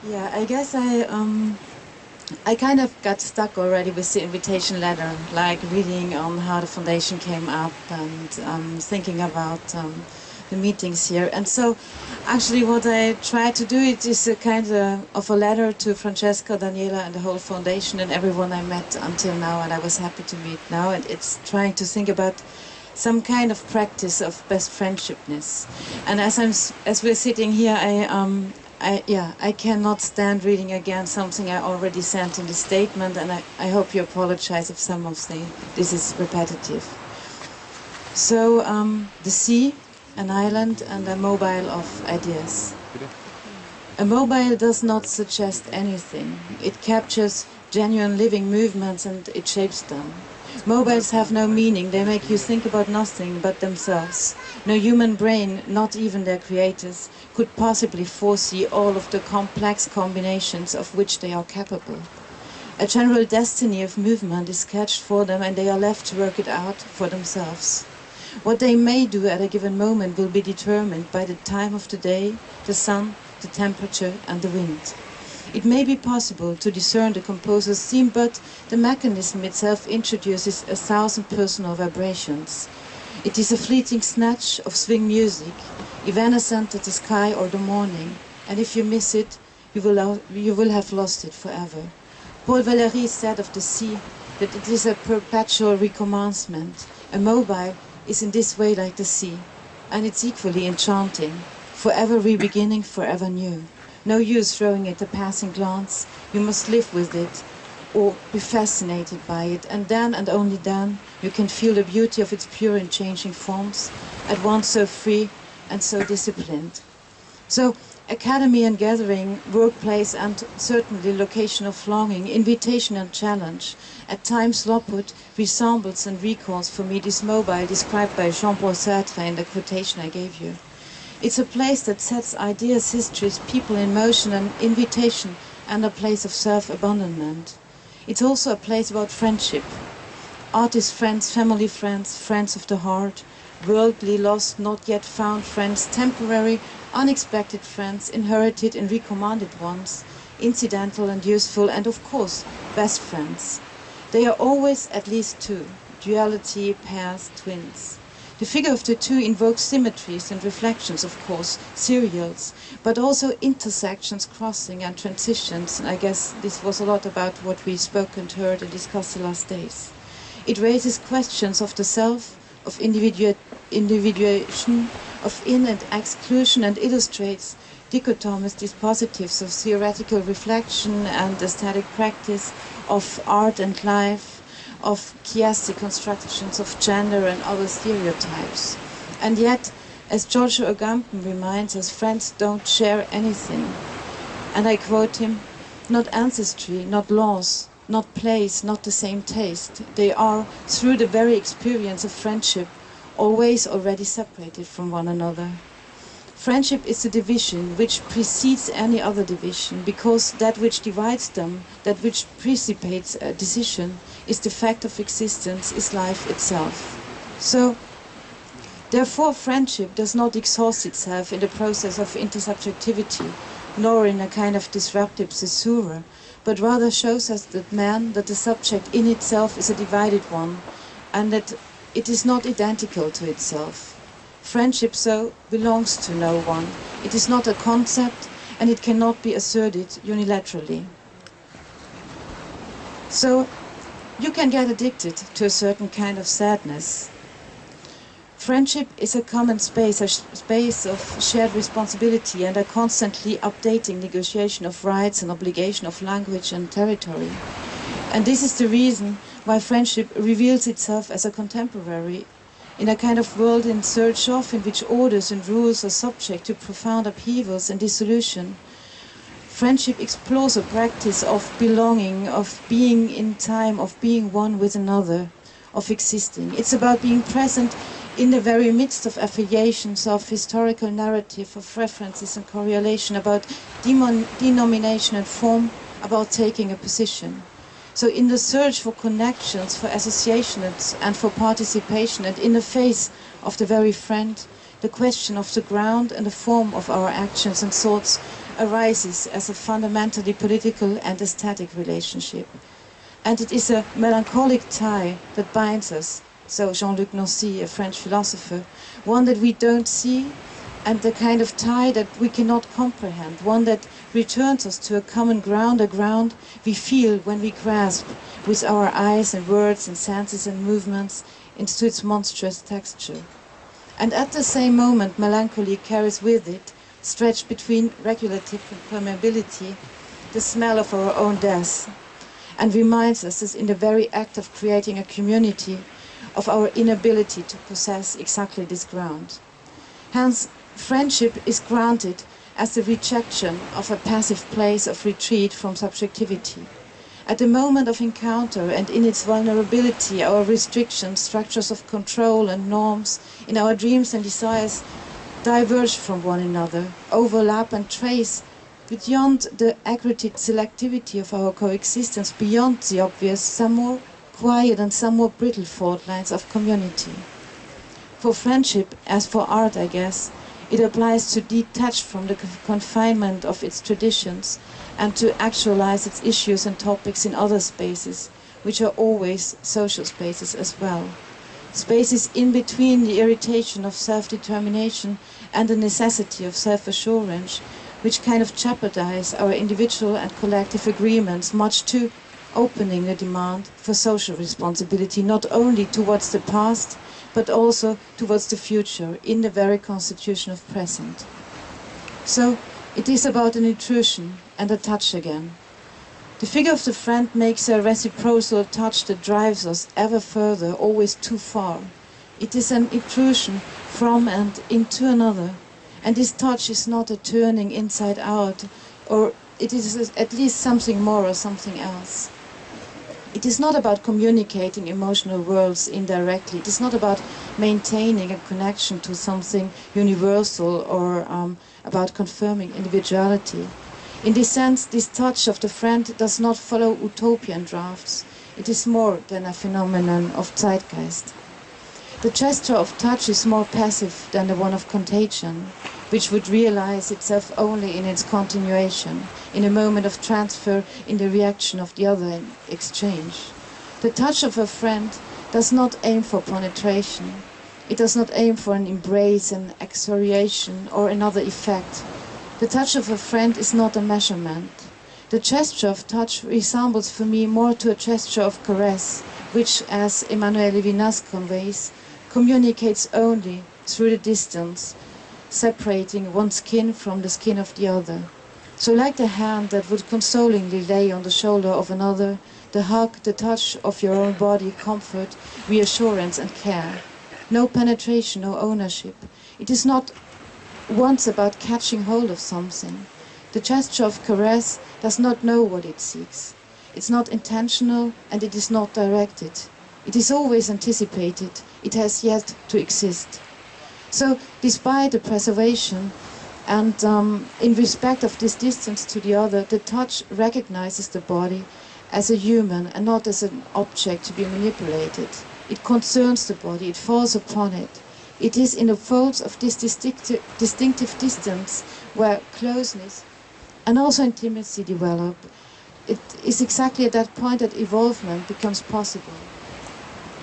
Yeah, I guess I kind of got stuck already with the invitation letter, like reading on how the foundation came up and thinking about the meetings here. And so actually what I tried to do it is a kind of a letter to Francesca, Daniela and the whole foundation and everyone I met until now and I was happy to meet now. And it's trying to think about some kind of practice of best friendshipness. And as we're sitting here, I cannot stand reading again something I already sent in the statement, and I hope you apologize if some of this is repetitive. So the sea, an island, and a mobile of ideas. A mobile does not suggest anything. It captures genuine living movements and it shapes them. Mobiles have no meaning. They make you think about nothing but themselves. No human brain, not even their creators, could possibly foresee all of the complex combinations of which they are capable. A general destiny of movement is sketched for them and they are left to work it out for themselves. What they may do at a given moment will be determined by the time of the day, the sun, the temperature and the wind. It may be possible to discern the composer's theme, but the mechanism itself introduces 1,000 personal vibrations. It is a fleeting snatch of swing music, evanescent at the sky or the morning, and if you miss it, you will have lost it forever. Paul Valéry said of the sea that it is a perpetual recommencement. A mobile is in this way like the sea, and it's equally enchanting, forever re-beginning, forever new. No use throwing it a passing glance. You must live with it or be fascinated by it, and then and only then you can feel the beauty of its pure and changing forms, at once so free and so disciplined. So academy and gathering, workplace and certainly location of longing, invitation and challenge. At times Loput resembles and recalls for me this mobile described by Jean-Paul Sartre in the quotation I gave you. It's a place that sets ideas, histories, people in motion, an invitation and a place of self-abandonment. It's also a place about friendship. Artist friends, family friends, friends of the heart, worldly, lost, not yet found friends, temporary, unexpected friends, inherited and recommanded ones, incidental and useful, and of course, best friends. They are always at least two, duality, pairs, twins. The figure of the two invokes symmetries and reflections, of course, serials, but also intersections, crossing and transitions. And I guess this was a lot about what we spoke and heard and discussed the last days. It raises questions of the self, of individuation, of in and exclusion, and illustrates dichotomous dispositives of theoretical reflection and aesthetic practice, of art and life, of chiastic constructions of gender and other stereotypes. And yet, as Giorgio Agamben reminds us, friends don't share anything. And I quote him, not ancestry, not laws, not place, not the same taste. They are, through the very experience of friendship, always already separated from one another. Friendship is a division which precedes any other division, because that which divides them, that which precipitates a decision, is the fact of existence, is life itself. So, therefore, friendship does not exhaust itself in the process of intersubjectivity, nor in a kind of disruptive caesura, but rather shows us that man, that the subject in itself is a divided one, and that it is not identical to itself. Friendship, so, belongs to no one. It is not a concept, and it cannot be asserted unilaterally. So, you can get addicted to a certain kind of sadness. Friendship is a common space, a space of shared responsibility and a constantly updating negotiation of rights and obligation of language and territory. And this is the reason why friendship reveals itself as a contemporary, in a kind of world in search of, in which orders and rules are subject to profound upheavals and dissolution. Friendship explores a practice of belonging, of being in time, of being one with another, of existing. It's about being present in the very midst of affiliations, of historical narrative, of references and correlation, about denomination and form, about taking a position. So in the search for connections, for associations and for participation, and in the face of the very friend, the question of the ground and the form of our actions and thoughts arises as a fundamentally political and aesthetic relationship. And it is a melancholic tie that binds us, so Jean-Luc Nancy, a French philosopher, one that we don't see, and the kind of tie that we cannot comprehend, one that returns us to a common ground, a ground we feel when we grasp with our eyes and words and senses and movements into its monstrous texture. And at the same moment, melancholy carries with it, stretched between regulative and permeability, the smell of our own death, and reminds us that in the very act of creating a community, of our inability to possess exactly this ground. Hence, friendship is granted as the rejection of a passive place of retreat from subjectivity. At the moment of encounter and in its vulnerability, our restrictions, structures of control and norms in our dreams and desires diverge from one another, overlap and trace beyond the aggregate selectivity of our coexistence, beyond the obvious, some more quiet and some more brittle fault lines of community. For friendship, as for art, I guess, it applies to detach from the confinement of its traditions and to actualize its issues and topics in other spaces, which are always social spaces as well. Spaces in between the irritation of self-determination and the necessity of self-assurance, which kind of jeopardize our individual and collective agreements, much too opening the demand for social responsibility, not only towards the past, but also towards the future, in the very constitution of present. So it is about an intrusion and a touch again. The figure of the friend makes a reciprocal touch that drives us ever further, always too far. It is an intrusion from and into another, and this touch is not a turning inside out, or it is at least something more or something else. It is not about communicating emotional worlds indirectly. It is not about maintaining a connection to something universal or about confirming individuality. In this sense, this touch of the friend does not follow utopian drafts. It is more than a phenomenon of zeitgeist. The gesture of touch is more passive than the one of contagion, which would realize itself only in its continuation, in a moment of transfer, in the reaction of the other in exchange. The touch of a friend does not aim for penetration. It does not aim for an embrace, an excoriation, or another effect. The touch of a friend is not a measurement. The gesture of touch resembles for me more to a gesture of caress, which, as Emmanuel Levinas conveys, communicates only through the distance, separating one skin from the skin of the other. So like the hand that would consolingly lay on the shoulder of another, the hug, the touch of your own body, comfort, reassurance and care. No penetration, no ownership. It is not once about catching hold of something. The gesture of caress does not know what it seeks. It's not intentional and it is not directed. It is always anticipated. It has yet to exist. So despite the preservation and in respect of this distance to the other, the touch recognizes the body as a human and not as an object to be manipulated. It concerns the body, it falls upon it. It is in the folds of this distinctive distance where closeness and also intimacy develop. It is exactly at that point that evolvement becomes possible.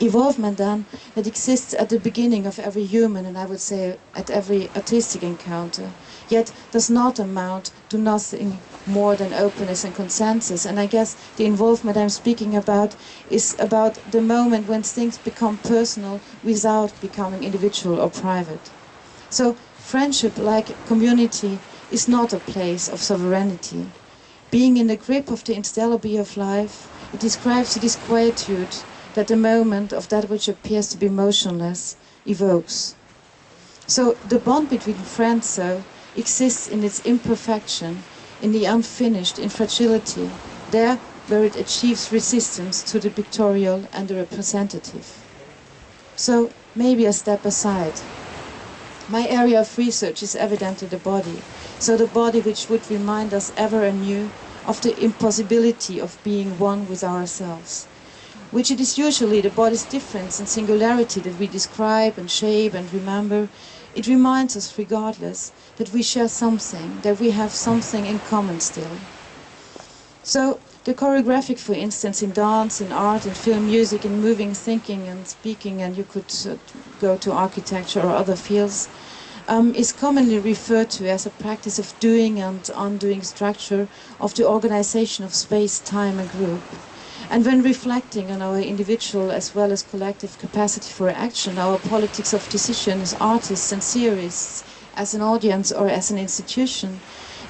Evolvement then that exists at the beginning of every human and I would say at every artistic encounter, yet does not amount to nothing more than openness and consensus. And I guess the involvement I'm speaking about is about the moment when things become personal without becoming individual or private. So friendship, like community, is not a place of sovereignty. Being in the grip of the instability of life, it describes the disquietude that the moment of that which appears to be motionless evokes. So the bond between friends, so, exists in its imperfection, in the unfinished, in fragility, there where it achieves resistance to the pictorial and the representative. So maybe a step aside. My area of research is evidently the body, so the body which would remind us ever anew of the impossibility of being one with ourselves, which it is usually the body's difference and singularity that we describe and shape and remember It reminds us, regardless, that we share something, that we have something in common still. So the choreographic, for instance, in dance, in art, in film, music, in moving, thinking and speaking, and you could go to architecture or other fields, is commonly referred to as a practice of doing and undoing structure of the organization of space, time and group. And when reflecting on our individual as well as collective capacity for action, our politics of decision as artists and theorists, as an audience or as an institution,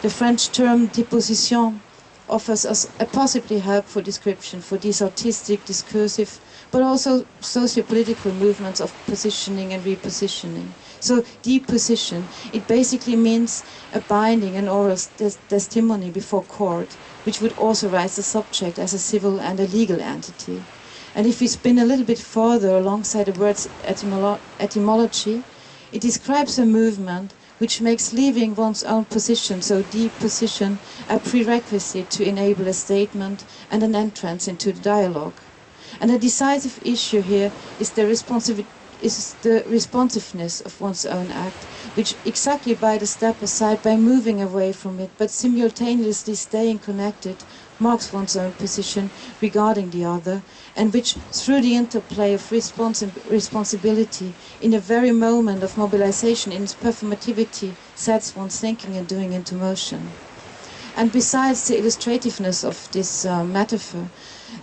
the French term déposition offers us a possibly helpful description for these artistic, discursive, but also socio-political movements of positioning and repositioning. So deposition, it basically means a binding and oral testimony before court, which would authorize the subject as a civil and a legal entity. And if we spin a little bit further alongside the word's etymology, it describes a movement which makes leaving one's own position, so deposition, a prerequisite to enable a statement and an entrance into the dialogue. And a decisive issue here is the responsiveness of one's own act, which exactly by the step aside, by moving away from it, but simultaneously staying connected, marks one's own position regarding the other, and which, through the interplay of responsibility, in a very moment of mobilization, in its performativity, sets one's thinking and doing into motion. And besides the illustrativeness of this metaphor,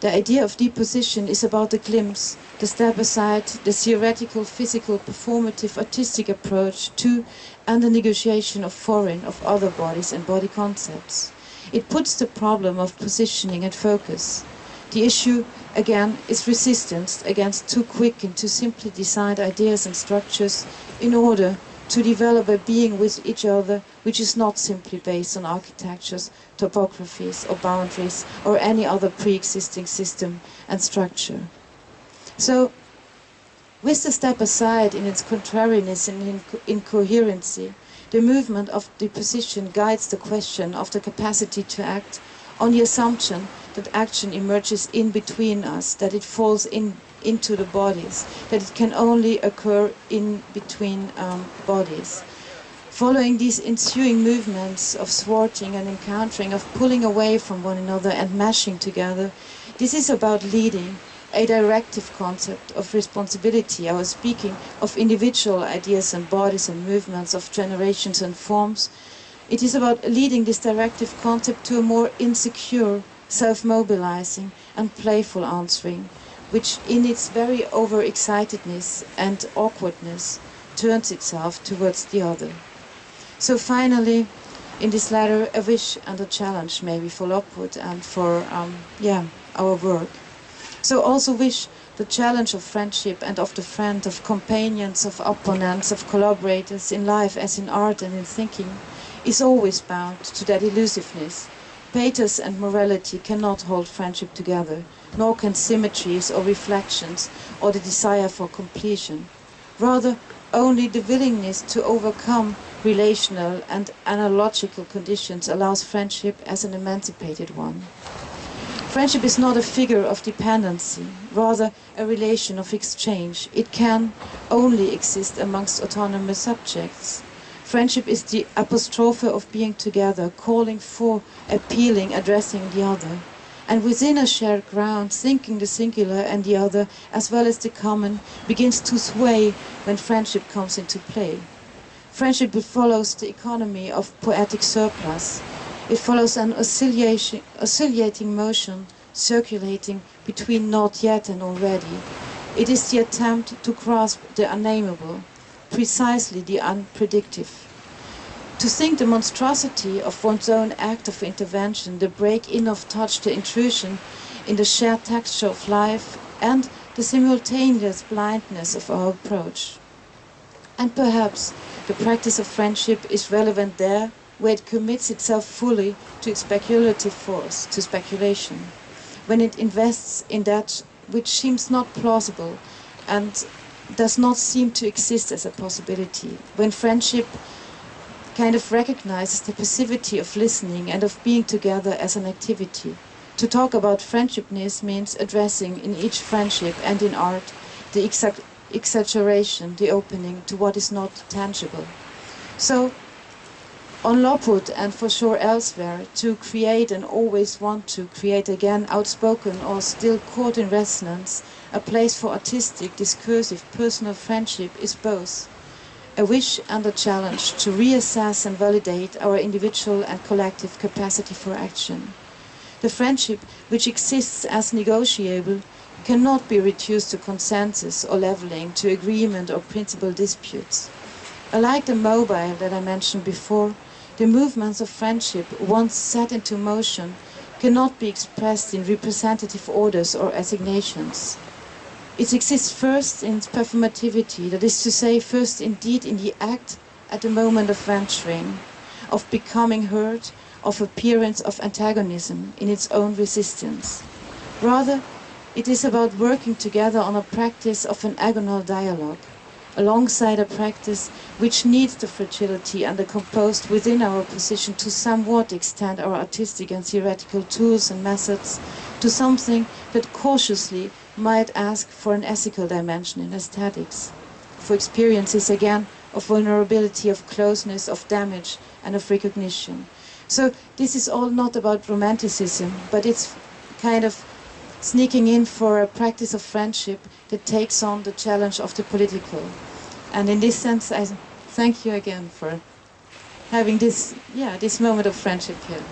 the idea of deposition is about the glimpse, the step aside, the theoretical, physical, performative, artistic approach to and the negotiation of foreign, of other bodies and body concepts. It puts the problem of positioning and focus. The issue, again, is resistance against too quick and too simply designed ideas and structures in order to develop a being with each other which is not simply based on architectures, topographies or boundaries or any other pre-existing system and structure. So, with the step aside in its contrariness and incoherency, the movement of deposition guides the question of the capacity to act on the assumption that action emerges in between us, that it falls into the bodies, that it can only occur in between bodies. Following these ensuing movements of thwarting and encountering, of pulling away from one another and mashing together, this is about leading, a directive concept of responsibility. I was speaking of individual ideas and bodies and movements, of generations and forms. It is about leading this directive concept to a more insecure, self-mobilizing and playful answering, which in its very overexcitedness and awkwardness turns itself towards the other. So finally, in this letter, a wish and a challenge maybe for Lockwood and for our work. So also wish the challenge of friendship and of the friend, of companions, of opponents, of collaborators in life as in art and in thinking is always bound to that elusiveness. Pathos and morality cannot hold friendship together, nor can symmetries or reflections or the desire for completion. Rather, only the willingness to overcome relational and analogical conditions allows friendship as an emancipated one. Friendship is not a figure of dependency, rather a relation of exchange. It can only exist amongst autonomous subjects. Friendship is the apostrophe of being together, calling for, appealing, addressing the other. And within a shared ground, thinking the singular and the other, as well as the common, begins to sway when friendship comes into play. Friendship follows the economy of poetic surplus. It follows an oscillating motion, circulating between not yet and already. It is the attempt to grasp the unnameable, precisely the unpredictive. To think the monstrosity of one's own act of intervention, the break-in of touch, the intrusion in the shared texture of life, and the simultaneous blindness of our approach. And perhaps the practice of friendship is relevant there, where it commits itself fully to its speculative force, to speculation, when it invests in that which seems not plausible and does not seem to exist as a possibility, when friendship kind of recognizes the passivity of listening and of being together as an activity. To talk about friendshipness means addressing in each friendship and in art the exaggeration, the opening to what is not tangible. So, on Lopud and for sure elsewhere, to create and always want to create again, outspoken or still caught in resonance, a place for artistic, discursive, personal friendship is both a wish and a challenge to reassess and validate our individual and collective capacity for action. The friendship which exists as negotiable cannot be reduced to consensus or leveling, to agreement or principal disputes. Unlike the mobile that I mentioned before, the movements of friendship, once set into motion, cannot be expressed in representative orders or assignations. It exists first in its performativity, that is to say, first indeed in the act at the moment of venturing, of becoming heard, of appearance of antagonism in its own resistance. Rather, it is about working together on a practice of an agonal dialogue, alongside a practice which needs the fragility and the composed within our position to somewhat extend our artistic and theoretical tools and methods to something that cautiously might ask for an ethical dimension in aesthetics, for experiences again of vulnerability, of closeness, of damage and of recognition. So this is all not about romanticism, but it's kind of sneaking in for a practice of friendship that takes on the challenge of the political. And in this sense, I thank you again for having this moment of friendship here.